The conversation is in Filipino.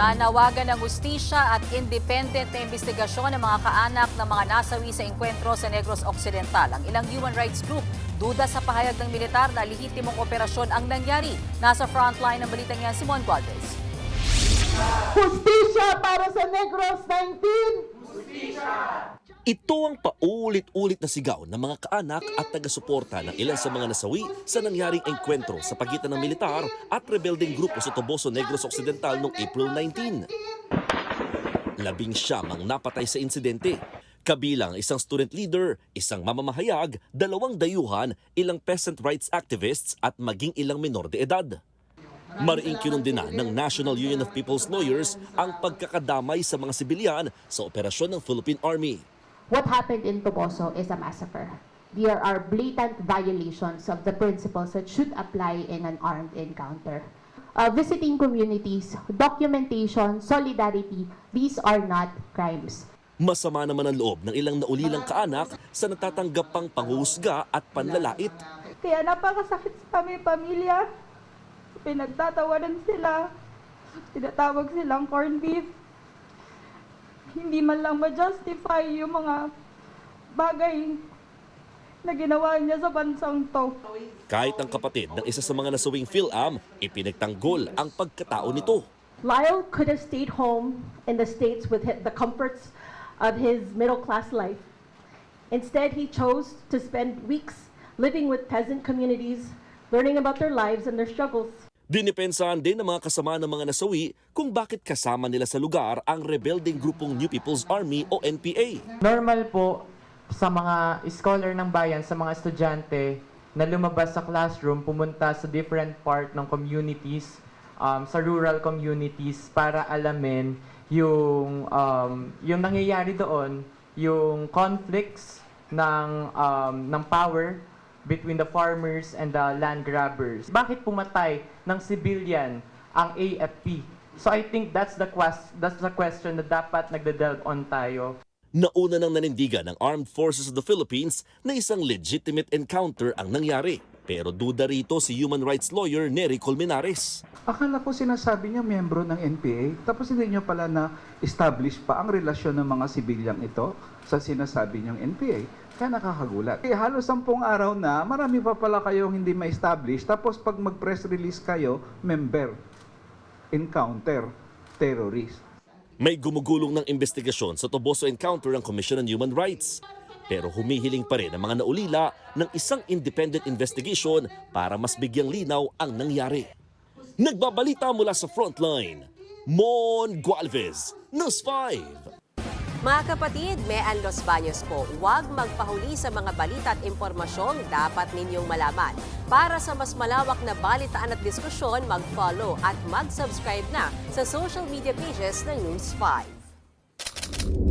Nanawagan ng hustisya at independent na investigasyon ng mga kaanak ng mga nasawi sa engkwentro sa Negros Occidental. Ang ilang human rights group duda sa pahayag ng militar na lehitimong operasyon ang nangyari. Nasa frontline ng balitang yan, Simon Gualvez. Hustisya para sa Negros 19! Ito ang paulit-ulit na sigaw ng mga kaanak at taga-suporta ng ilan sa mga nasawi sa nangyaring engkwentro sa pagitan ng militar at rebeldeng grupo sa Toboso, Negros Occidental noong April 19. 19 ang napatay sa insidente. Kabilang isang student leader, isang mamamahayag, 2 dayuhan, ilang peasant rights activists at maging ilang menor de edad. Mariing kinundina ng National Union of People's Lawyers ang pagkakadamay sa mga sibilyan sa operasyon ng Philippine Army. What happened in Toboso is a massacre. There are blatant violations of the principles that should apply in an armed encounter. Visiting communities, documentation, solidarity, these are not crimes. Masama naman ang loob ng ilang naulilang kaanak sa natatanggap pang panghusga at panlalait. Kaya napakasakit sa aming pamilya. Pinagtatawanan sila. Tinatawag silang corned beef. Hindi man lang ma-justify yung mga bagay na ginawa niya sa bansang to. Kahit ang kapatid ng isa sa mga nasawing PhilAm, ipinagtanggol ang pagkatao nito. Lyle could have stayed home in the States with the comforts of his middle-class life. Instead, he chose to spend weeks living with peasant communities, learning about their lives and their struggles. Dinipensahan din ng mga kasama ng mga nasawi kung bakit kasama nila sa lugar ang rebeldeng grupong New People's Army o NPA. Normal po sa mga scholar ng bayan, sa mga estudyante na lumabas sa classroom, pumunta sa different part ng communities, sa rural communities para alamin yung nangyayari doon, yung conflicts ng power between the farmers and the land grabbers. Bakit pumatay ng civilian ang AFP? So I think that's the question na dapat nagde-delve on tayo. Nauna nang nanindigan ng Armed Forces of the Philippines na isang legitimate encounter ang nangyari. Pero duda rito si human rights lawyer Nery Colmenares. Akala ko sinasabi niya miyembro ng NPA, tapos hindi niyo pala na-establish pa ang relasyon ng mga sibilyang ito sa sinasabi niyong NPA. Kaya nakakagulat. Halos 10 araw na, marami pa pala kayong hindi ma-establish, tapos pag mag-press release kayo, member, encounter, terrorist. May gumugulong ng investigasyon sa Toboso encounter ang Commission on Human Rights. Pero humihiling pa rin ang mga naulila ng isang independent investigation para mas bigyang linaw ang nangyari. Nagbabalita mula sa frontline, Mon Gualvez, News 5. Mga kapatid, Mean Los Baños po, huwag magpahuli sa mga balita at impormasyong dapat ninyong malaman. Para sa mas malawak na balitaan at diskusyon, mag-follow at mag-subscribe na sa social media pages ng News 5.